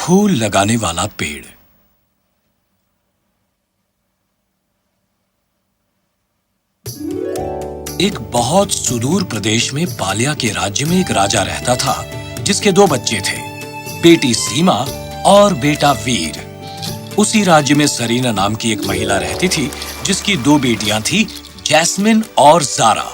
फूल लगाने वाला पेड़। एक बहुत सुदूर प्रदेश में पालिया के राज्य में एक राजा रहता था जिसके 2 बच्चे थे, बेटी सीमा और बेटा वीर। उसी राज्य में सरीना नाम की एक महिला रहती थी जिसकी 2 बेटियां थी, जैस्मिन और जारा।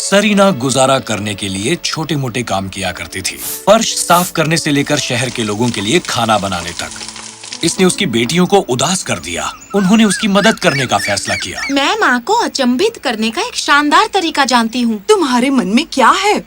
सरीना गुजारा करने के लिए छोटे मोटे काम किया करती थी, फर्श साफ करने से लेकर शहर के लोगों के लिए खाना बनाने तक। इसने उसकी बेटियों को उदास कर दिया। उन्होंने उसकी मदद करने का फैसला किया। मैं माँ को अचंभित करने का एक शानदार तरीका जानती हूँ। तुम्हारे मन में क्या है?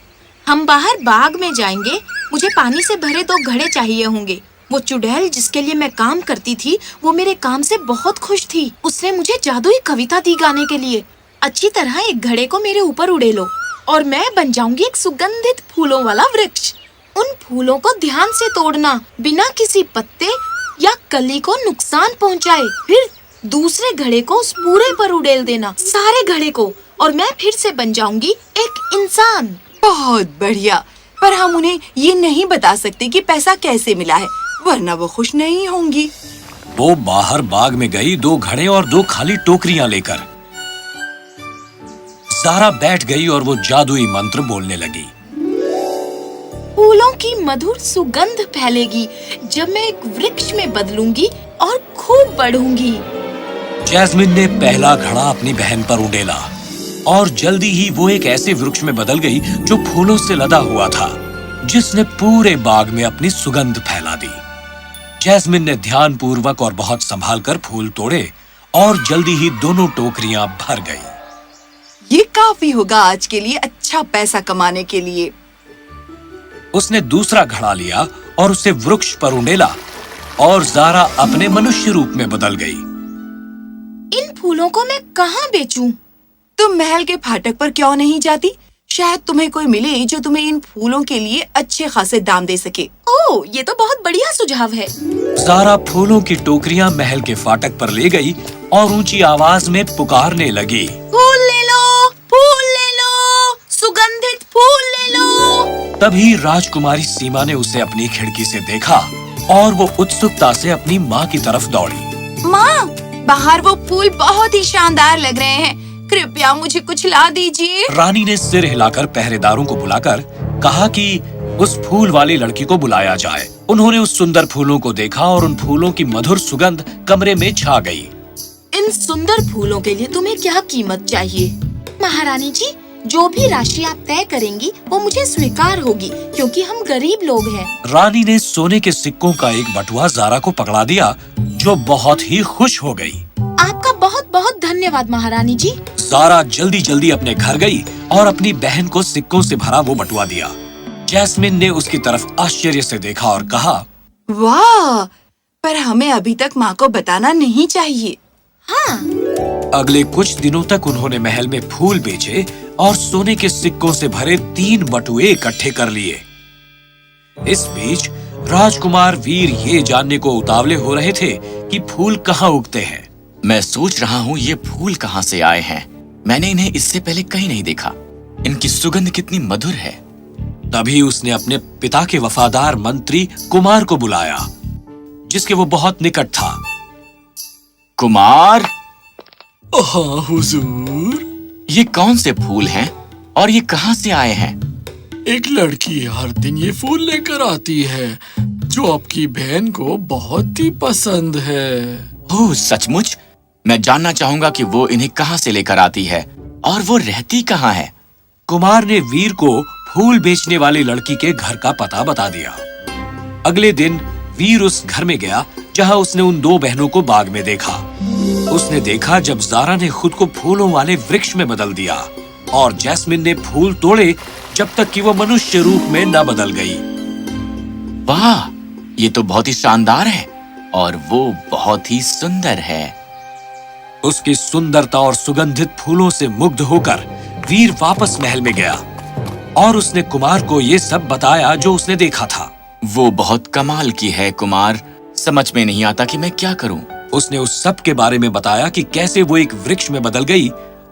हम बाहर बाग में जाएंगे। मुझे पानी से भरे 2 घड़े चाहिए होंगे। वो चुड़ैल जिसके लिए मैं काम करती थी, वो मेरे काम से बहुत खुश थी। उसने मुझे जादुई कविता दी गाने के लिए। अच्छी तरह एक घड़े को मेरे ऊपर उड़े लो और मैं बन जाऊंगी एक सुगंधित फूलों वाला वृक्ष। उन फूलों को ध्यान से तोड़ना, बिना किसी पत्ते या कली को नुकसान पहुंचाए। फिर दूसरे घड़े को उस पूरे पर उड़ेल देना, सारे घड़े को, और मैं फिर से बन जाऊंगी एक इंसान। बहुत बढ़िया, पर हम उन्हें ये नहीं बता सकते कि पैसा कैसे मिला है, वरना वो खुश नहीं होंगी। वो बाहर बाग में गई 2 घड़े और 2 खाली टोकरियां लेकर। जारा बैठ गई और वो जादुई मंत्र बोलने लगी। फूलों की मधुर सुगंध फैलेगी जब मैं एक वृक्ष में बदलूंगी और खूब बढ़ूंगी। जैस्मिन ने पहला घड़ा अपनी बहन पर उड़ेला और जल्दी ही वो एक ऐसे वृक्ष में बदल गई जो फूलों से लदा हुआ था, जिसने पूरे बाग में अपनी सुगंध फैला दी। जैस्मिन ने ध्यान पूर्वक और बहुत संभाल कर फूल तोड़े और जल्दी ही दोनों टोकरियां भर गई। ये काफी होगा आज के लिए अच्छा पैसा कमाने के लिए। उसने दूसरा घड़ा लिया और उसे वृक्ष पर उड़ेला और जारा अपने मनुष्य रूप में बदल गई। इन फूलों को मैं कहाँ बेचूं? तुम महल के फाटक पर क्यों नहीं जाती? शायद तुम्हें कोई मिले जो तुम्हें इन फूलों के लिए अच्छे खासे दाम दे सके। ओह, ये तो बहुत बढ़िया सुझाव है। जारा फूलों की टोकरियां महल के फाटक पर ले गई और ऊंची आवाज में पुकारने लगी, फूल ले लो, फूल ले लो, सुगंधित फूल ले लो। तभी राजकुमारी सीमा ने उसे अपनी खिड़की से देखा और वो उत्सुकता से अपनी माँ की तरफ दौड़ी। माँ, बाहर वो फूल बहुत ही शानदार लग रहे हैं, कृपया मुझे कुछ ला दीजिए। रानी ने सिर हिलाकर पहरेदारों को बुलाकर कहा कि उस फूल वाली लड़की को बुलाया जाए। उन्होंने उस सुंदर फूलों को देखा और उन फूलों की मधुर सुगंध कमरे में छा गई। इन सुंदर फूलों के लिए तुम्हें क्या कीमत चाहिए? महारानी जी, जो भी राशि आप तय करेंगी वो मुझे स्वीकार होगी, क्योंकि हम गरीब लोग हैं। रानी ने सोने के सिक्कों का एक बटुआ जारा को पकड़ा दिया, जो बहुत ही खुश हो गई। आपका बहुत बहुत धन्यवाद महारानी जी। जारा जल्दी जल्दी अपने घर गई और अपनी बहन को सिक्कों से भरा वो बटुआ दिया। जैस्मिन ने उसकी तरफ आश्चर्य से देखा और कहा, वाह, पर हमें अभी तक माँ को बताना नहीं चाहिए। हाँ। अगले कुछ दिनों तक उन्होंने महल में फूल बेचे और सोने के सिक्कों से भरे 3 बटुए इकट्ठे कर लिए। इस बीच राजकुमार वीर ये जानने को उतावले हो रहे थे कि फूल कहाँ उगते हैं। मैं सोच रहा हूँ ये फूल कहाँ से आए हैं। मैंने इन्हें इससे पहले कहीं नहीं देखा। इनकी सुगंध कितनी मधुर है। तभी उसने अपने पिता के वफादार मंत्री कुमार को बुलाया, जिसके वो बहुत निकट था। कुमार, हाँ हुजूर। ये कौन से फूल हैं और ये कहाँ से आए हैं? एक लड़की हर दिन ये फूल लेकर आती है जो आपकी बहन को बहुत ही पसंद है। ओह, सचमुच? मैं जानना चाहूंगा कि वो इन्हें कहाँ से लेकर आती है और वो रहती कहाँ है। कुमार ने वीर को फूल बेचने वाली लड़की के घर का पता बता दिया। अगले दिन वीर उस घर में गया जहाँ उसने उन 2 बहनों को बाग में देखा। उसने देखा जब जारा ने खुद को फूलों वाले वृक्ष में बदल दिया और जैस्मिन ने फूल तोड़े जब तक कि वो मनुष्य रूप में न बदल गई। वाह, ये तो बहुत ही शानदार है और वो बहुत ही सुंदर है। उसकी सुंदरता और सुगंधित फूलों से मुग्ध होकर वीर वापस महल में गया और उसने कुमार को ये सब बताया जो उसने देखा था। वो बहुत कमाल की है कुमार, समझ में नहीं आता कि मैं क्या करूं। उसने उस सब के बारे में बताया कि कैसे वो एक वृक्ष में बदल गई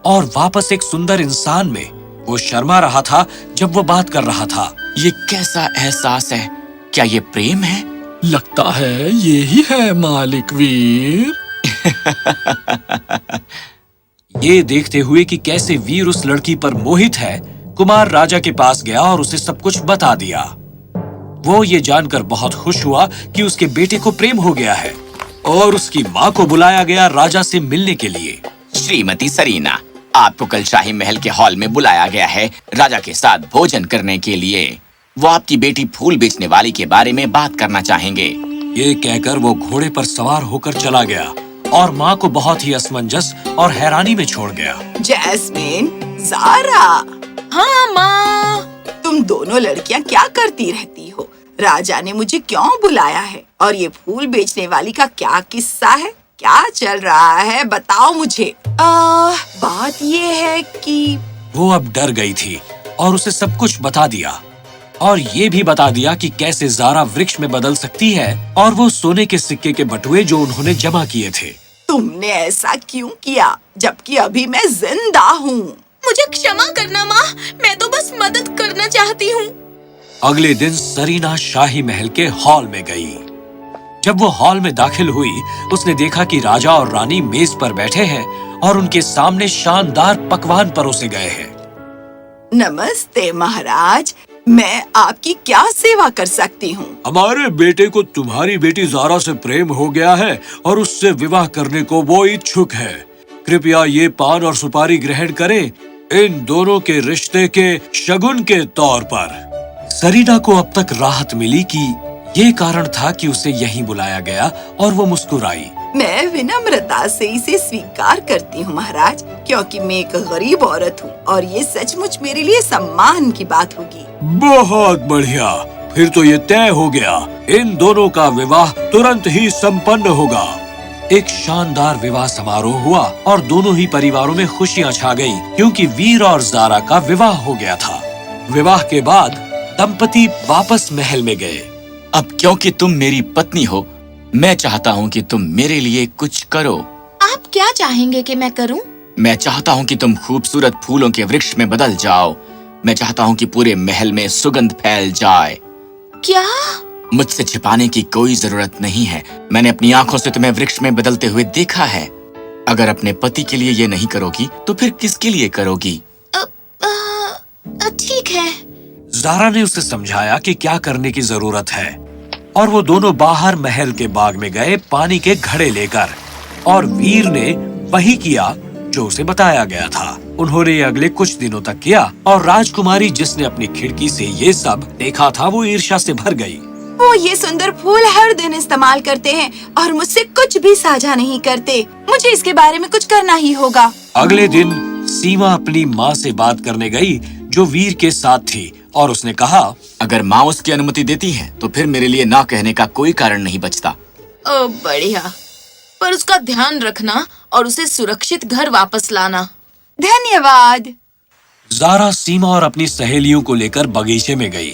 और वापस एक सुंदर इंसान में। वो शर्मा रहा था जब वो बात कर रहा था। ये कैसा एहसास है? क्या ये प्रेम है लगता है ये ही है मालिक वीर। ये देखते हुए कि कैसे वीर उस लड़की पर मोहित है, कुमार राजा के पास गया और उसे सब कुछ बता दिया। वो ये जानकर बहुत खुश हुआ कि उसके बेटे को प्रेम हो गया है और उसकी माँ को बुलाया गया राजा से मिलने के लिए। श्रीमती सरीना, आपको कल शाही महल के हॉल में बुलाया गया है राजा के साथ भोजन करने के लिए। वो आपकी बेटी फूल बेचने वाली के बारे में बात करना चाहेंगे। ये कहकर वो घोड़े पर सवार होकर चला गया और माँ को बहुत ही असमंजस और हैरानी में छोड़ गया। जैस्मिन, ज़ारा, हाँ माँ। तुम दोनों लड़कियां क्या करती रहती हो? राजा ने मुझे क्यों बुलाया है? और ये फूल बेचने वाली का क्या किस्सा है? क्या चल रहा है? बताओ मुझे। बात ये है कि वो अब डर गई थी और उसे सब कुछ बता दिया और ये भी बता दिया कि कैसे ज़ारा वृक्ष में बदल सकती है और वो सोने के सिक्के के बटुए जो उन्होंने जमा किए थे। तुमने ऐसा क्यों किया जबकि अभी मैं जिंदा हूँ? मुझे क्षमा करना माँ, मैं तो बस मदद करना चाहती हूँ। अगले दिन सरीना शाही महल के हॉल में गई। जब वो हॉल में दाखिल हुई, उसने देखा कि राजा और रानी मेज पर बैठे हैं और उनके सामने शानदार पकवान परोसे गए हैं। नमस्ते महाराज, मैं आपकी क्या सेवा कर सकती हूँ? हमारे बेटे को तुम्हारी बेटी ज़ारा से प्रेम हो गया है और उससे विवाह करने को वो इच्छुक है। कृपया ये पान और सुपारी ग्रहण करें इन दोनों के रिश्ते के शगुन के तौर पर। सरीना को अब तक राहत मिली कि ये कारण था कि उसे यहीं बुलाया गया और वो मुस्कुराई। मैं विनम्रता से इसे स्वीकार करती हूँ महाराज, क्योंकि मैं एक गरीब औरत हूँ और ये सचमुच मेरे लिए सम्मान की बात होगी। बहुत बढ़िया, फिर तो ये तय हो गया। इन दोनों का विवाह तुरंत ही संपन्न होगा। एक शानदार विवाह समारोह हुआ और दोनों ही परिवारों में खुशियाँ छा गई क्योंकि वीर और ज़ारा का विवाह हो गया था। विवाह के बाद दंपति वापस महल में गए। अब क्योंकि तुम मेरी पत्नी हो, मैं चाहता हूँ कि तुम मेरे लिए कुछ करो। आप क्या चाहेंगे कि मैं करूँ? मैं चाहता हूँ कि तुम खूबसूरत फूलों के वृक्ष में बदल जाओ। मैं चाहता हूँ कि पूरे महल में सुगंध फैल जाए। क्या? मुझसे छिपाने की कोई जरूरत नहीं है। मैंने अपनी आंखों से तुम्हें वृक्ष में बदलते हुए देखा है। अगर अपने पति के लिए ये नहीं करोगी तो फिर किसके लिए करोगी? ठीक है। ज़ारा ने उसे समझाया कि क्या करने की जरूरत है और वो दोनों बाहर महल के बाग में गए पानी के घड़े लेकर, और वीर ने वही किया जो उसे बताया गया था। उन्होंने ये अगले कुछ दिनों तक किया और राजकुमारी जिसने अपनी खिड़की से ये सब देखा था वो ईर्ष्या से भर गई। वो ये सुंदर फूल हर दिन इस्तेमाल करते हैं और मुझसे कुछ भी साझा नहीं करते। मुझे इसके बारे में कुछ करना ही होगा। अगले दिन सीमा अपनी माँ से बात करने गई जो वीर के साथ थी और उसने कहा, अगर माँ उसकी अनुमति देती है तो फिर मेरे लिए ना कहने का कोई कारण नहीं बचता। ओ बढ़िया, पर उसका ध्यान रखना और उसे सुरक्षित घर वापस लाना। धन्यवाद। ज़ारा सीमा और अपनी सहेलियों को लेकर बगीचे में गई।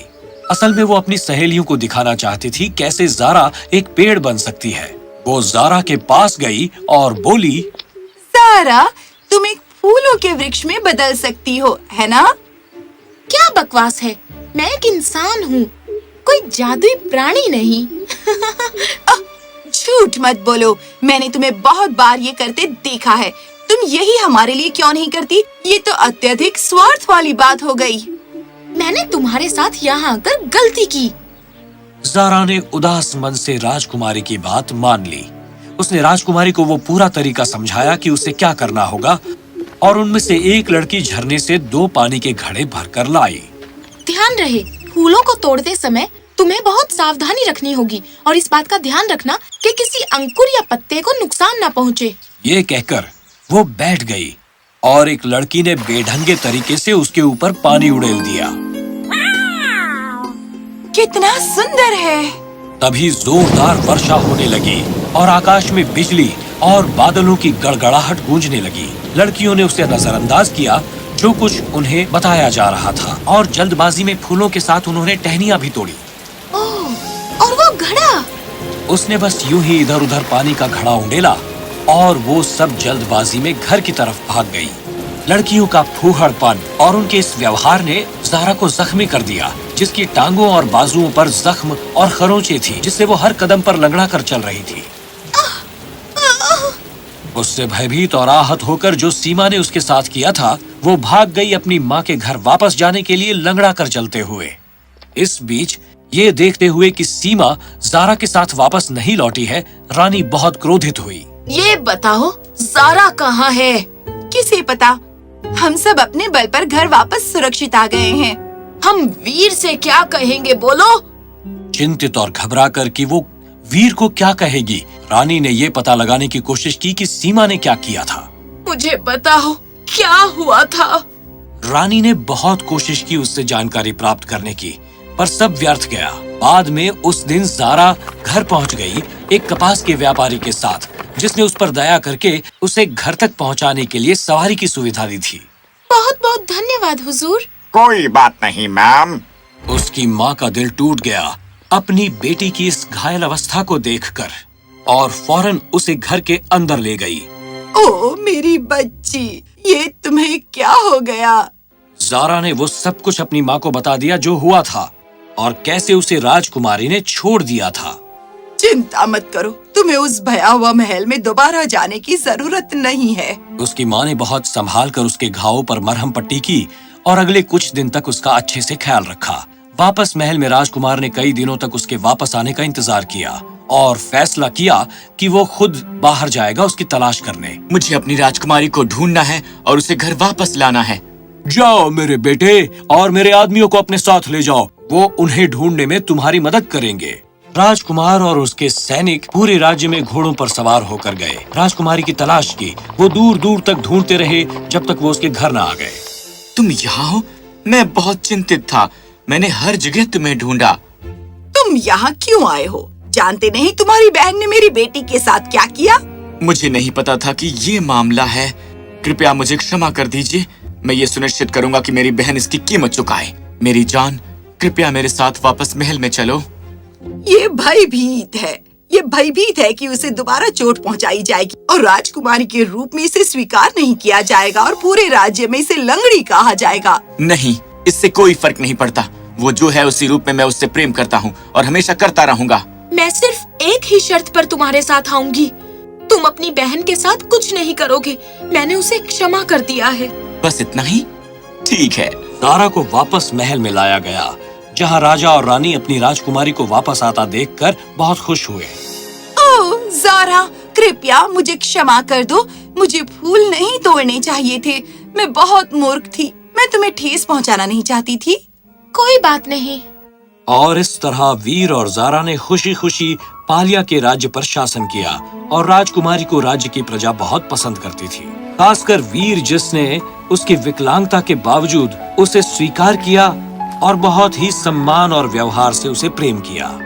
असल में वो अपनी सहेलियों को दिखाना चाहती थी कैसे ज़ारा एक पेड़ बन सकती है। वो ज़ारा के पास गई और बोली, ज़ारा, तुम एक फूलों के वृक्ष में बदल सकती हो, है ना? क्या बकवास है, मैं एक इंसान हूँ, कोई जादुई प्राणी नहीं। झूठ मत बोलो, मैंने तुम्हें बहुत बार ये करते देखा है। तुम यही हमारे लिए क्यों नहीं करती? ये तो अत्यधिक स्वार्थ वाली बात हो गई। मैंने तुम्हारे साथ यहाँ आकर गलती की। ज़ारा ने उदास मन से राजकुमारी की बात मान ली। उसने राजकुमारी को वो पूरा तरीका समझाया कि उसे क्या करना होगा और उनमें से एक लड़की झरने से 2 पानी के घड़े भरकर लाई। ध्यान रहे, फूलों को तोड़ते समय तुम्हें बहुत सावधानी रखनी होगी और इस बात का ध्यान रखना कि किसी अंकुर या पत्ते को नुकसान न पहुँचे। ये कहकर वो बैठ गई और एक लड़की ने बेढंगे तरीके से उसके ऊपर पानी उड़ेल दिया। कितना सुंदर है। तभी जोरदार वर्षा होने लगी और आकाश में बिजली और बादलों की गड़गड़ाहट गूंजने लगी। लड़कियों ने उसे नजरअंदाज किया जो कुछ उन्हें बताया जा रहा था और जल्दबाजी में फूलों के साथ उन्होंने टहनियां भी तोड़ी। ओह, और वो घड़ा? उसने बस यूं ही इधर उधर पानी का घड़ा उंडेला और वो सब जल्दबाजी में घर की तरफ भाग गई। लड़कियों का फूहड़पन और उनके इस व्यवहार ने ज़ारा को जख्मी कर दिया जिसकी टांगों और बाजुओं पर जख्म और खरोंचे थी, जिससे वो हर कदम पर लंगड़ा कर चल रही थी। उससे भयभीत और आहत होकर जो सीमा ने उसके साथ किया था, वो भाग गई अपनी माँ के घर वापस जाने के लिए लंगड़ा कर चलते हुए। इस बीच ये देखते हुए कि सीमा जारा के साथ वापस नहीं लौटी है, रानी बहुत क्रोधित हुई। ये बताओ जारा कहाँ है? किसे पता, हम सब अपने बल पर घर वापस सुरक्षित आ गए हैं। हम वीर से क्या कहेंगे, बोलो? चिंतित और घबरा कर कि वो वीर को क्या कहेगी, रानी ने ये पता लगाने की कोशिश की कि सीमा ने क्या किया था। मुझे बताओ क्या हुआ था? रानी ने बहुत कोशिश की उससे जानकारी प्राप्त करने की, पर सब व्यर्थ गया। बाद में उस दिन जारा घर पहुंच गई एक कपास के व्यापारी के साथ, जिसने उस पर दया करके उसे घर तक पहुंचाने के लिए सवारी की सुविधा दी थी। बहुत बहुत धन्यवाद हुजूर। कोई बात नहीं मैम। उसकी माँ का दिल टूट गया अपनी बेटी की इस घायल अवस्था को देखकर, और फौरन उसे घर के अंदर ले गई। ओ मेरी बच्ची, ये तुम्हें क्या हो गया? जारा ने वो सब कुछ अपनी माँ को बता दिया जो हुआ था और कैसे उसे राजकुमारी ने छोड़ दिया था। चिंता मत करो, तुम्हें उस भयावह महल में दोबारा जाने की जरूरत नहीं है। उसकी माँ ने बहुत संभाल कर उसके घावों पर मरहम पट्टी की और अगले कुछ दिन तक उसका अच्छे से ख्याल रखा। वापस महल में राजकुमार ने कई दिनों तक उसके वापस आने का इंतजार किया और फैसला किया कि वो खुद बाहर जाएगा उसकी तलाश करने। मुझे अपनी राजकुमारी को ढूंढना है और उसे घर वापस लाना है। जाओ मेरे बेटे, और मेरे आदमियों को अपने साथ ले जाओ, वो उन्हें ढूंढने में तुम्हारी मदद करेंगे। राजकुमार और उसके सैनिक पूरे राज्य में घोड़ों पर सवार होकर गए। राजकुमारी की तलाश की। वो दूर दूर तक ढूंढते रहे जब तक वो उसके घर न आ गए। तुम यहाँ हो? मैं बहुत चिंतित था। मैंने हर जगह तुम्हें ढूंढा। तुम यहाँ क्यों आए हो? जानते नहीं तुम्हारी बहन ने मेरी बेटी के साथ क्या किया? मुझे नहीं पता था कि ये मामला है। कृपया मुझे क्षमा कर दीजिए। मैं ये सुनिश्चित करूंगा कि मेरी बहन इसकी कीमत चुकाए। मेरी जान, कृपया मेरे साथ वापस महल में चलो। ये भयभीत है कि उसे दोबारा चोट पहुंचाई जाएगी और राजकुमारी के रूप में इसे स्वीकार नहीं किया जाएगा और पूरे राज्य में इसे लंगड़ी कहा जाएगा। नहीं, इससे कोई फर्क नहीं पड़ता। वो जो है उसी रूप में मैं उससे प्रेम करता हूँ और हमेशा करता रहूंगा। मैं सिर्फ एक ही शर्त पर तुम्हारे साथ आऊंगी। तुम अपनी बहन के साथ कुछ नहीं करोगे। मैंने उसे क्षमा कर दिया है। बस इतना ही? ठीक है। जारा को वापस महल में लाया गया, जहाँ राजा और रानी अपनी राजकुमारी को वापस आता देखकर बहुत खुश हुए। ओह जारा, कृपया मुझे क्षमा कर दो। मुझे फूल नहीं तोड़ने चाहिए थे। मैं बहुत मूर्ख थी। मैं तुम्हें ठेस पहुंचाना नहीं चाहती थी। कोई बात नहीं। और इस तरह वीर और जारा ने खुशी खुशी पालिया के राज्य पर शासन किया और राजकुमारी को राज्य की प्रजा बहुत पसंद करती थी, खासकर वीर, जिसने उसकी विकलांगता के बावजूद उसे स्वीकार किया और बहुत ही सम्मान और व्यवहार से उसे प्रेम किया।